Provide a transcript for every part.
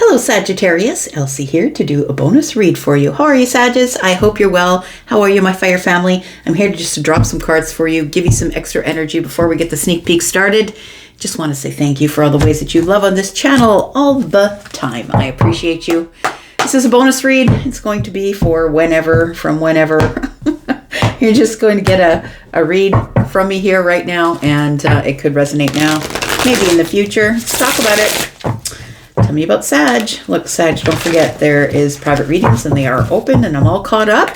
Hello Sagittarius, Elsie here to do a bonus read for you. How are you, Sagittarius? I hope you're well. How are you, my fire family? I'm here just to drop some cards for you, give you some extra energy before we get the sneak peek started. Just want to say thank you for all the ways that you love on this channel all the time. I appreciate you. This is a bonus read. It's going to be for whenever, from whenever. You're just going to get a read from me here right now, and it could resonate now, maybe in the future. Let's talk about it. Tell me about Sag. Look, Sag, don't forget there is private readings and they are open and I'm all caught up.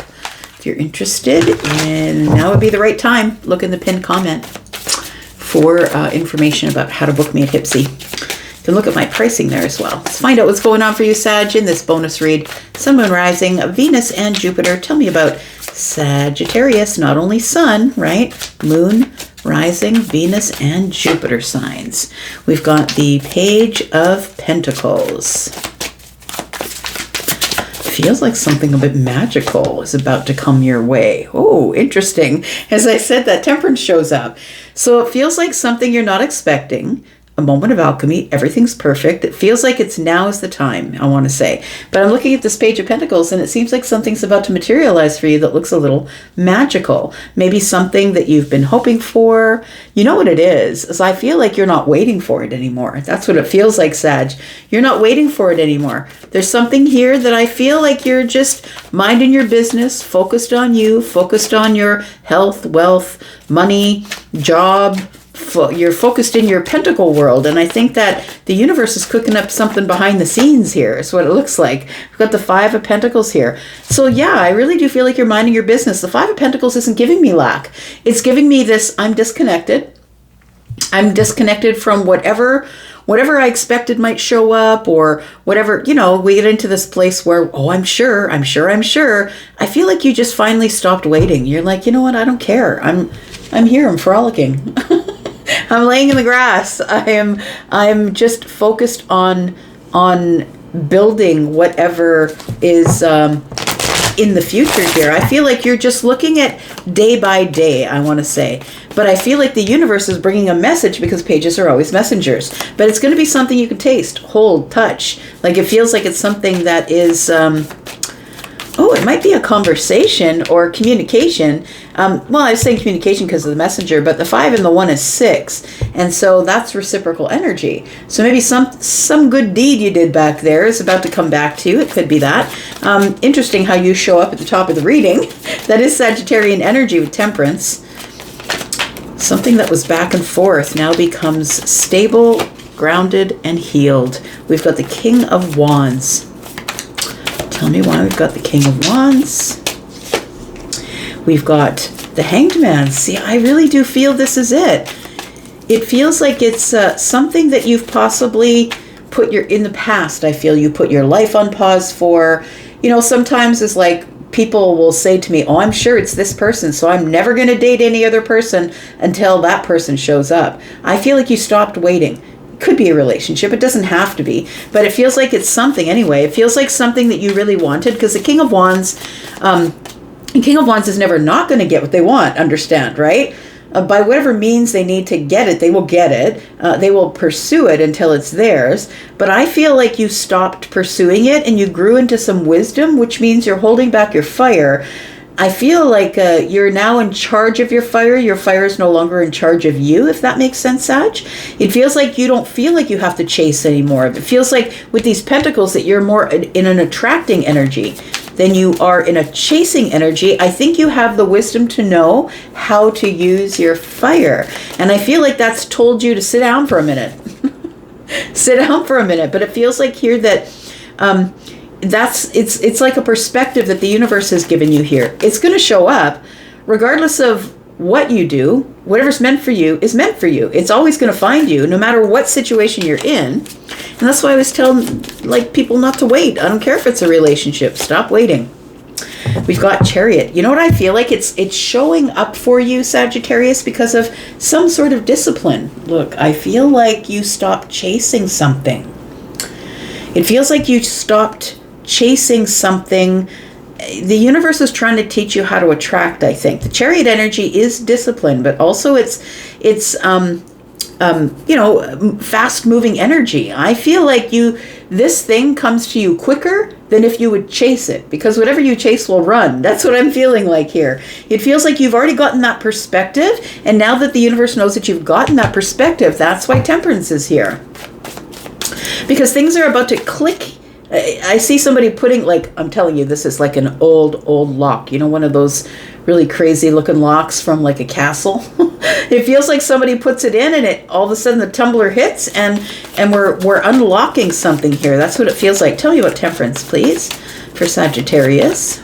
If you're interested, and now would be the right time. Look in the pinned comment for information about how to book me at Hypsee. You can look at my pricing there as well. Let's find out what's going on for you, Sag, in this bonus read. Sun, Moon, Rising, Venus, and Jupiter. Tell me about Sagittarius, not only Sun, right? Moon, Rising, Venus, and Jupiter signs. We've got the Page of Pentacles. Feels like something a bit magical is about to come your way. Oh, interesting. As I said, that Temperance shows up. So it feels like something you're not expecting. A moment of alchemy. Everything's perfect. It feels like it's now is the time, I want to say. But I'm looking at this Page of Pentacles and it seems like something's about to materialize for you that looks a little magical. Maybe something that you've been hoping for. You know what it is I feel like you're not waiting for it anymore. That's what it feels like, Sag. You're not waiting for it anymore. There's something here that I feel like you're just minding your business, focused on you, focused on your health, wealth, money, job. You're focused in your pentacle world, and I think that the universe is cooking up something behind the scenes here. Is what it looks like. We've got the Five of Pentacles here. So yeah, I really do feel like you're minding your business. The Five of Pentacles isn't giving me lack. It's giving me this, I'm disconnected. I'm disconnected from whatever I expected might show up, or whatever, we get into this place where, oh, I'm sure. I feel like you just finally stopped waiting. You're like, you know what? I don't care. I'm here. I'm frolicking. I'm laying in the grass. I'm just focused on building whatever is in the future here. I feel like you're just looking at day by day, I want to say. But I feel like the universe is bringing a message, because pages are always messengers. But it's going to be something you can taste, hold, touch. Like it feels like it's something that is... it might be a conversation or communication. Well, I was saying communication because of the messenger, but the 5 and the 1 is 6. And so that's reciprocal energy. So maybe some good deed you did back there is about to come back to you. It could be that. Interesting how you show up at the top of the reading. That is Sagittarian energy with Temperance. Something that was back and forth now becomes stable, grounded, and healed. We've got the King of Wands. Tell me why we've got the King of Wands. We've got the Hanged Man. See, I really do feel this is it. It feels like it's something that you've possibly in the past, I feel you put your life on pause for. Sometimes it's like people will say to me, oh, I'm sure it's this person, so I'm never going to date any other person until that person shows up. I feel like you stopped waiting. Could be a relationship. It doesn't have to be, but it feels like it's something anyway. It feels like something that you really wanted, because the King of Wands is never not going to get what they want. Understand, right? By whatever means they need to get it, they will get it. They will pursue it until it's theirs. But I feel like you stopped pursuing it and you grew into some wisdom, which means you're holding back your fire. I feel like you're now in charge of your fire. Your fire is no longer in charge of you, if that makes sense, Sag. It feels like you don't feel like you have to chase anymore. It feels like with these pentacles that you're more in an attracting energy than you are in a chasing energy. I think you have the wisdom to know how to use your fire. And I feel like that's told you to sit down for a minute. Sit down for a minute. But it feels like here that... it's like a perspective that the universe has given you here. It's going to show up regardless of what you do. Whatever's meant for you is meant for you. It's always going to find you no matter what situation you're in. And that's why I always tell people not to wait. I don't care if it's a relationship. Stop waiting. We've got Chariot. You know what I feel like? It's showing up for you, Sagittarius, because of some sort of discipline. Look, I feel like you stopped chasing something. It feels like you stopped chasing something. The universe is trying to teach you how to attract, I think. The Chariot energy is discipline, but also it's fast moving energy. I feel like this thing comes to you quicker than if you would chase it, because whatever you chase will run. That's what I'm feeling like here. It feels like you've already gotten that perspective, and now that the universe knows that you've gotten that perspective, that's why Temperance is here. Because things are about to click. I see somebody putting, like, I'm telling you, this is like an old lock. One of those really crazy looking locks from like a castle. It feels like somebody puts it in and it all of a sudden the tumbler hits and we're unlocking something here. That's what it feels like. Tell me about Temperance, please, for Sagittarius.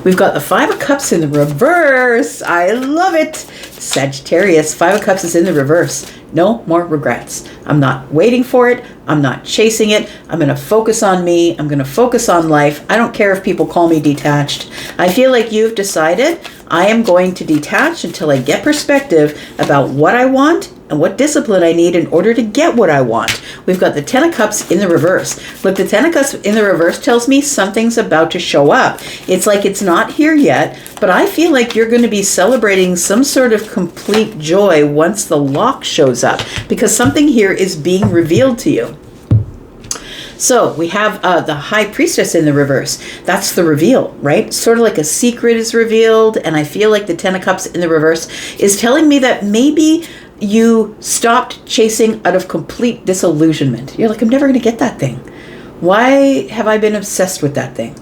We've got the Five of Cups in the reverse. I love it. Sagittarius, Five of Cups is in the reverse. No more regrets. I'm not waiting for it. I'm not chasing it. I'm going to focus on me. I'm going to focus on life. I don't care if people call me detached. I feel like you've decided I am going to detach until I get perspective about what I want and what discipline I need in order to get what I want. We've got the Ten of Cups in the reverse. Look, the Ten of Cups in the reverse tells me something's about to show up. It's like it's not here yet, but I feel like you're going to be celebrating some sort of complete joy once the lock shows up, because something here is being revealed to you. So we have the High Priestess in the reverse. That's the reveal, right? Sort of like a secret is revealed. And I feel like the Ten of Cups in the reverse is telling me that maybe you stopped chasing out of complete disillusionment. You're like, I'm never going to get that thing. Why have I been obsessed with that thing?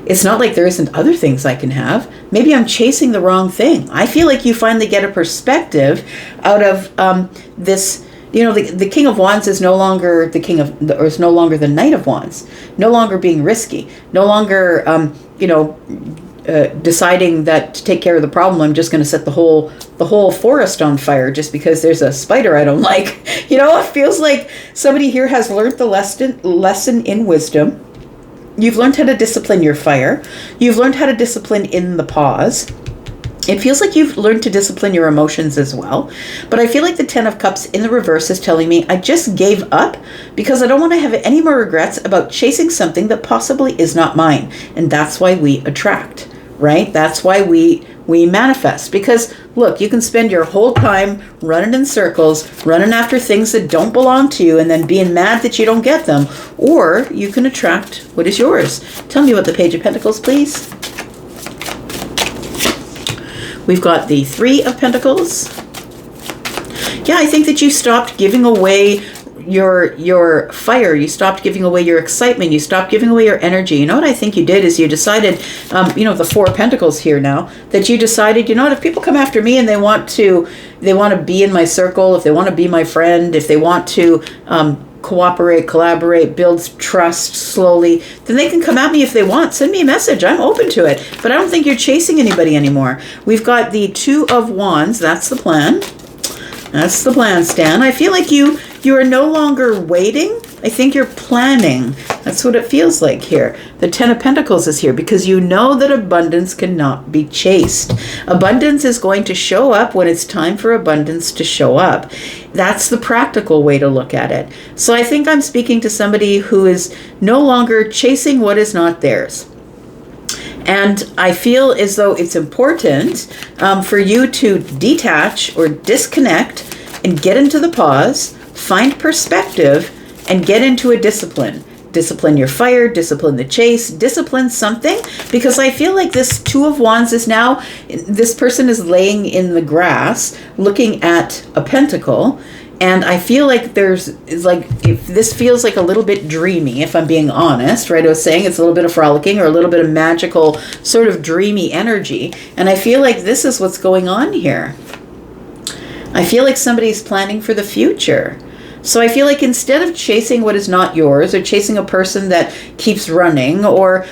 It's not like there isn't other things I can have. Maybe I'm chasing the wrong thing. I feel like you finally get a perspective out of this. The King of Wands is no longer is no longer the Knight of Wands. No longer being risky. No longer, deciding that to take care of the problem, I'm just going to set the whole forest on fire just because there's a spider I don't like. It feels like somebody here has learned the lesson in wisdom. You've learned how to discipline your fire. You've learned how to discipline in the pause. It feels like you've learned to discipline your emotions as well. But I feel like the Ten of Cups in the reverse is telling me I just gave up because I don't want to have any more regrets about chasing something that possibly is not mine. And that's why we attract, right? That's why we manifest. Because look, you can spend your whole time running in circles, running after things that don't belong to you and then being mad that you don't get them. Or you can attract what is yours. Tell me about the Page of Pentacles, please. We've got the Three of Pentacles. Yeah, I think that you stopped giving away your fire. You stopped giving away your excitement. You stopped giving away your energy. You know what I think you did is you decided, the Four of Pentacles here now, that you decided, if people come after me and they want to be in my circle, if they want to be my friend, if they want to cooperate, collaborate, build trust slowly, then they can come at me if they want. Send me a message. I'm open to it. But I don't think you're chasing anybody anymore. We've got the Two of Wands. That's the plan. That's the plan, Stan. I feel like you are no longer waiting. I think you're planning. That's what it feels like here. The Ten of Pentacles is here because you know that abundance cannot be chased. Abundance is going to show up when it's time for abundance to show up. That's the practical way to look at it. So I think I'm speaking to somebody who is no longer chasing what is not theirs. And I feel as though it's important for you to detach or disconnect and get into the pause, find perspective, and get into a discipline. Discipline your fire, discipline the chase, discipline something. Because I feel like this Two of Wands is now, this person is laying in the grass looking at a pentacle. And I feel like if this feels like a little bit dreamy, if I'm being honest, right? I was saying it's a little bit of frolicking or a little bit of magical sort of dreamy energy. And I feel like this is what's going on here. I feel like somebody's planning for the future. So I feel like instead of chasing what is not yours or chasing a person that keeps running or,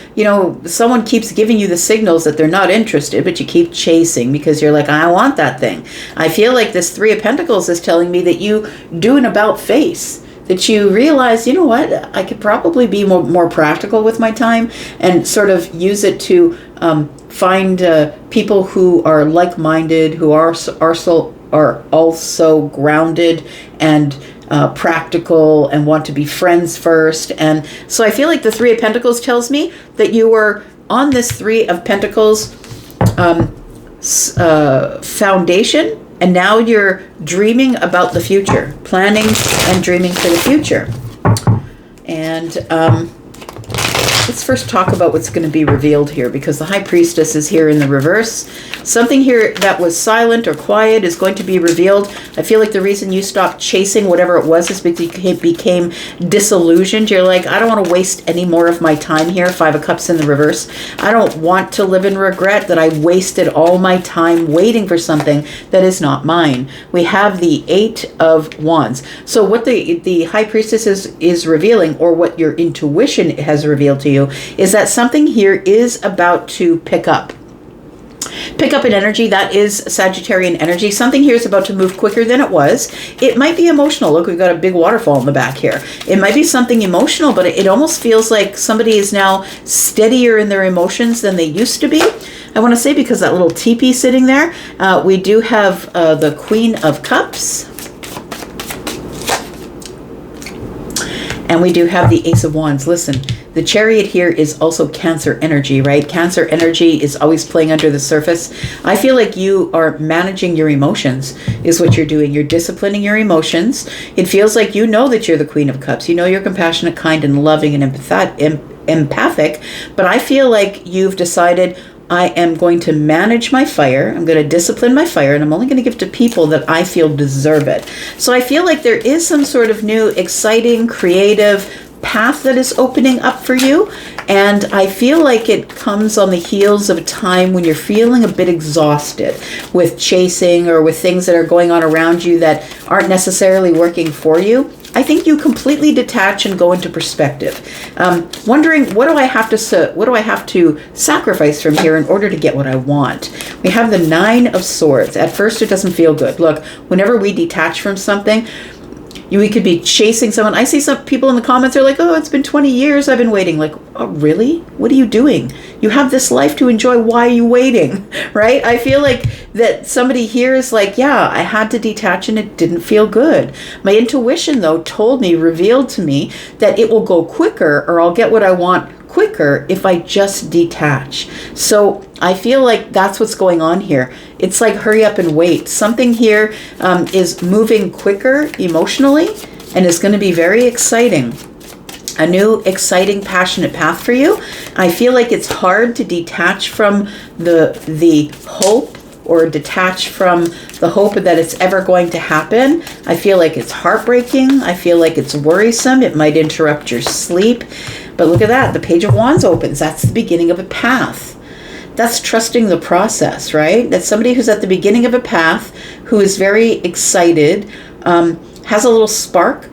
someone keeps giving you the signals that they're not interested, but you keep chasing because you're like, I want that thing. I feel like this Three of Pentacles is telling me that you do an about face, that you realize, you know what, I could probably be more practical with my time and sort of use it to find people who are like-minded, who are also grounded and practical and want to be friends first. And so I feel like the Three of Pentacles tells me that you were on this Three of Pentacles foundation And now you're dreaming about the future, planning and dreaming for the future. And let's first talk about what's going to be revealed here, because the High Priestess is here in the reverse. Something here that was silent or quiet is going to be revealed. I feel like the reason you stopped chasing whatever it was is because you became disillusioned. You're like, I don't want to waste any more of my time here. 5 of Cups in the reverse. I don't want to live in regret that I wasted all my time waiting for something that is not mine. We have the 8 of Wands. So what the High Priestess is revealing, or what your intuition has revealed to you, is that something here is about to pick up an energy. That is Sagittarian energy. Something here is about to move quicker than it was. It might be emotional. Look, we've got a big waterfall in the back here. It might be something emotional, but it almost feels like somebody is now steadier in their emotions than they used to be. I want to say, because that little teepee sitting there, we do have the Queen of Cups. And we do have the Ace of Wands. Listen, the Chariot here is also Cancer energy, right? Cancer energy is always playing under the surface. I feel like you are managing your emotions is what you're doing. You're disciplining your emotions. It feels like you know that you're the Queen of Cups. You know you're compassionate, kind, and loving and empathic. But I feel like you've decided, I am going to manage my fire. I'm going to discipline my fire, and I'm only going to give to people that I feel deserve it. So I feel like there is some sort of new, exciting, creative path that is opening up for you. And I feel like it comes on the heels of a time when you're feeling a bit exhausted with chasing or with things that are going on around you that aren't necessarily working for you. I think you completely detach and go into perspective, wondering, what do I have to sacrifice from here in order to get what I want? We have the 9 of Swords. At first, it doesn't feel good. Look, whenever we detach from something, we could be chasing someone. I see some people in the comments are like, oh, it's been 20 years I've been waiting. Like, oh, really? What are you doing? You have this life to enjoy. Why are you waiting? Right? I feel like that somebody here is like, yeah, I had to detach and it didn't feel good. My intuition, though, revealed to me that it will go quicker, or I'll get what I want quicker if I just detach. So I feel like that's what's going on here. It's like hurry up and wait. Something here is moving quicker emotionally and is going to be very exciting. A new, exciting, passionate path for you. I feel like it's hard to detach from the hope, or detach from the hope that it's ever going to happen. I feel like it's heartbreaking. I feel like it's worrisome. It might interrupt your sleep. But look at that. The Page of Wands opens. That's the beginning of a path. That's trusting the process, right? That's somebody who's at the beginning of a path, who is very excited, has a little spark,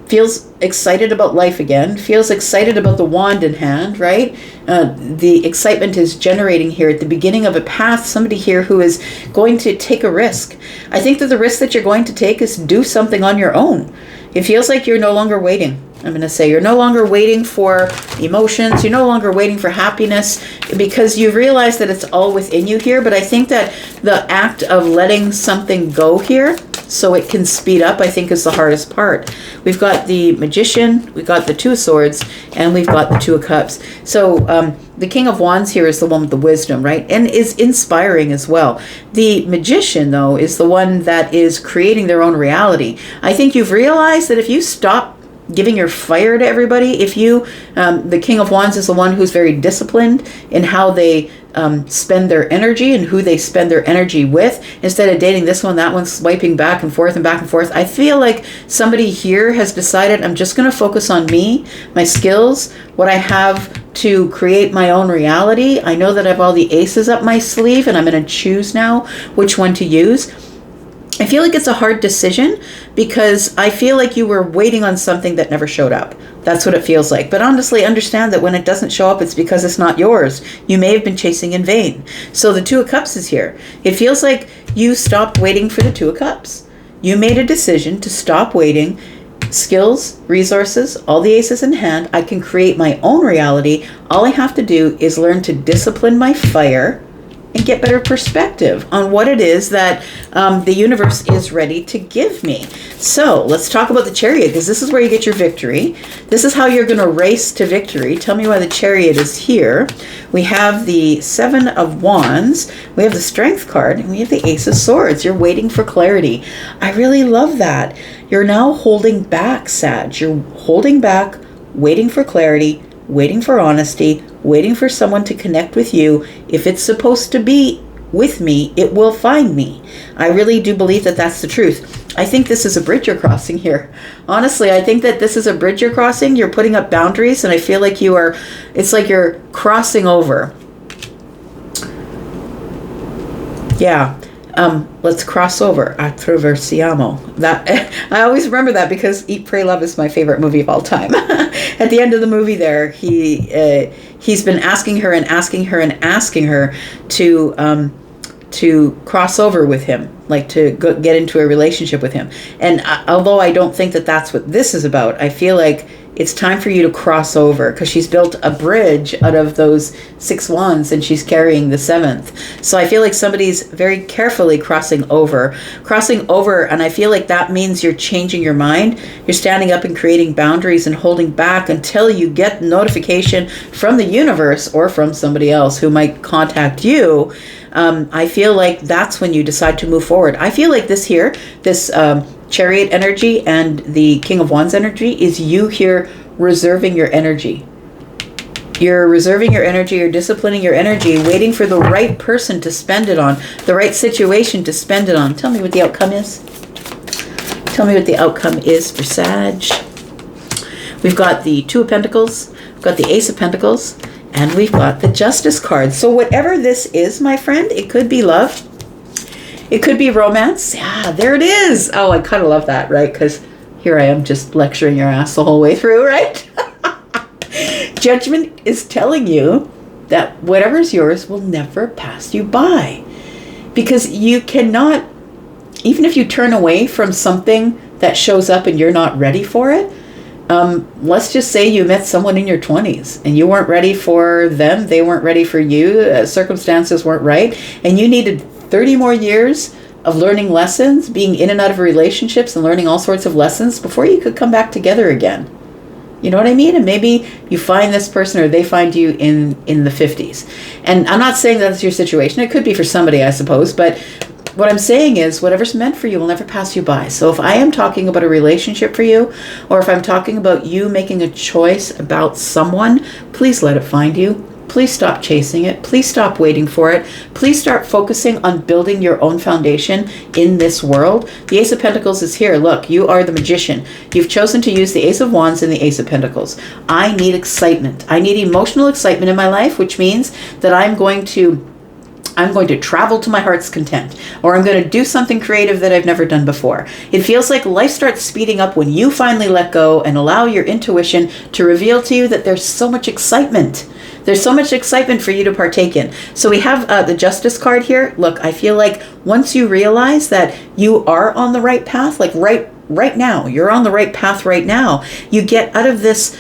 feels excited about life again, feels excited about the wand in hand, right? The excitement is generating here at the beginning of a path, somebody here who is going to take a risk. I think that the risk that you're going to take is do something on your own. It feels like you're no longer waiting. I'm going to say you're no longer waiting for emotions. You're no longer waiting for happiness, because you realize that it's all within you here. But I think that the act of letting something go here so it can speed up, I think, is the hardest part. We've got the Magician, we've got the 2 of Swords, and we've got the 2 of Cups. So the King of Wands here is the one with the wisdom, right? And is inspiring as well. The Magician, though, is the one that is creating their own reality. I think you've realized that if you stop giving your fire to everybody, if you, the King of Wands is the one who's very disciplined in how they spend their energy and who they spend their energy with, instead of dating this one, that one, swiping back and forth and back and forth. I feel like somebody here has decided, I'm just going to focus on me, my skills, what I have to create my own reality. I know that I have all the aces up my sleeve, and I'm going to choose now which one to use. I feel like it's a hard decision, because I feel like you were waiting on something that never showed up. That's what it feels like. But honestly, understand that when it doesn't show up, it's because it's not yours. You may have been chasing in vain. So the 2 of Cups is here. It feels like you stopped waiting for the 2 of Cups. You made a decision to stop waiting. Skills, resources, all the aces in hand. I can create my own reality. All I have to do is learn to discipline my fire and get better perspective on what it is that the universe is ready to give me. So let's talk about the Chariot, because this is where you get your victory. This is how you're going to race to victory. Tell me why the Chariot is here. We have the Seven of Wands, we have the Strength card, and we have the Ace of Swords. You're waiting for clarity. I really love that. You're now holding back, Sag. You're holding back, waiting for clarity, waiting for honesty, waiting for someone to connect with you. If it's supposed to be with me, it will find me. I really do believe that that's the truth. I think this is a bridge you're crossing here. Honestly, I think that this is a bridge you're crossing. You're putting up boundaries, and I feel like it's like you're crossing over. Yeah. Let's cross over. Attraversiamo. That I always remember that because Eat, Pray, Love is my favorite movie of all time. At the end of the movie there, he's been asking her and asking her and asking her to cross over with him, like to get into a relationship with him. And although I don't think that that's what this is about, I feel like it's time for you to cross over, because she's built a bridge out of those 6 wands and she's carrying the 7th. So I feel like somebody's very carefully crossing over, and I feel like that means you're changing your mind. You're standing up and creating boundaries and holding back until you get notification from the universe or from somebody else who might contact you. I feel like that's when you decide to move forward. I feel like this Chariot energy and the King of Wands energy is you here reserving your energy. You're reserving your energy, you're disciplining your energy, waiting for the right person to spend it on, the right situation to spend it on. Tell me what the outcome is. Tell me what the outcome is for Sag. We've got the Two of Pentacles, we've got the Ace of Pentacles, and we've got the Justice card. So whatever this is, my friend, it could be love. It could be romance. Yeah, there it is. Oh, I kind of love that, right? Because here I am just lecturing your ass the whole way through, right? Judgment is telling you that whatever's yours will never pass you by. Because you cannot, even if you turn away from something that shows up and you're not ready for it, let's just say you met someone in your 20s and you weren't ready for them, they weren't ready for you, circumstances weren't right, and you needed 30 more years of learning lessons, being in and out of relationships and learning all sorts of lessons before you could come back together again. You know what I mean? And maybe you find this person or they find you in the 50s. And I'm not saying that's your situation. It could be for somebody, I suppose. But what I'm saying is whatever's meant for you will never pass you by. So if I am talking about a relationship for you, or if I'm talking about you making a choice about someone, please let it find you. Please stop chasing it. Please stop waiting for it. Please start focusing on building your own foundation in this world. The Ace of Pentacles is here. Look, you are the magician. You've chosen to use the Ace of Wands and the Ace of Pentacles. I need excitement. I need emotional excitement in my life, which means that I'm going to travel to my heart's content, or I'm going to do something creative that I've never done before. It feels like life starts speeding up when you finally let go and allow your intuition to reveal to you that there's so much excitement. There's so much excitement for you to partake in. So we have the Justice card here. Look, I feel like once you realize that you are on the right path, like right now, you're on the right path right now, you get out of this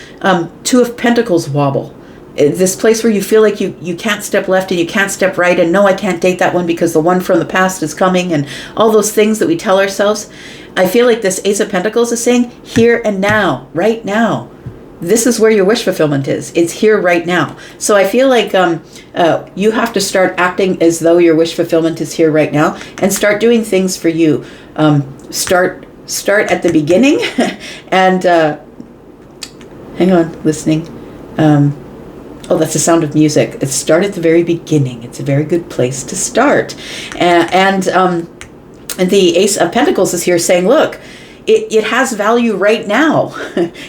Two of Pentacles wobble. This place where you feel like you can't step left and you can't step right, and no, I can't date that one because the one from the past is coming, and all those things that we tell ourselves. I feel like this Ace of Pentacles is saying here and now, right now. This is where your wish fulfillment is. It's here right now. So I feel like you have to start acting as though your wish fulfillment is here right now, and start doing things for you. Start at the beginning and hang on, listening. Oh, that's the sound of music. It start at the very beginning. It's a very good place to start. And the Ace of Pentacles is here saying, look, it has value right now.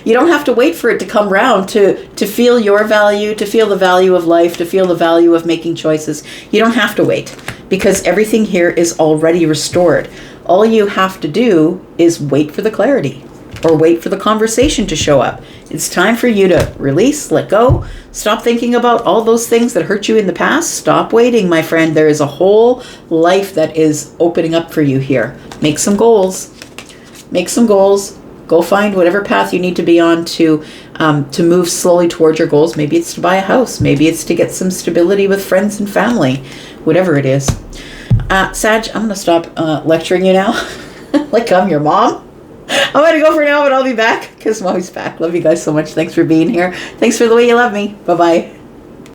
You don't have to wait for it to come round to feel your value, to feel the value of life, to feel the value of making choices. You don't have to wait, because everything here is already restored. All you have to do is wait for the clarity, or wait for the conversation to show up. It's time for you to release, let go, stop thinking about all those things that hurt you in the past. Stop waiting, my friend. There is a whole life that is opening up for you here. Make some goals. Make some goals. Go find whatever path you need to be on to move slowly towards your goals. Maybe it's to buy a house. Maybe it's to get some stability with friends and family. Whatever it is. Sag, I'm going to stop lecturing you now. Like I'm your mom. I'm going to go for now, but I'll be back because I'm always back. Love you guys so much. Thanks for being here. Thanks for the way you love me. Bye-bye.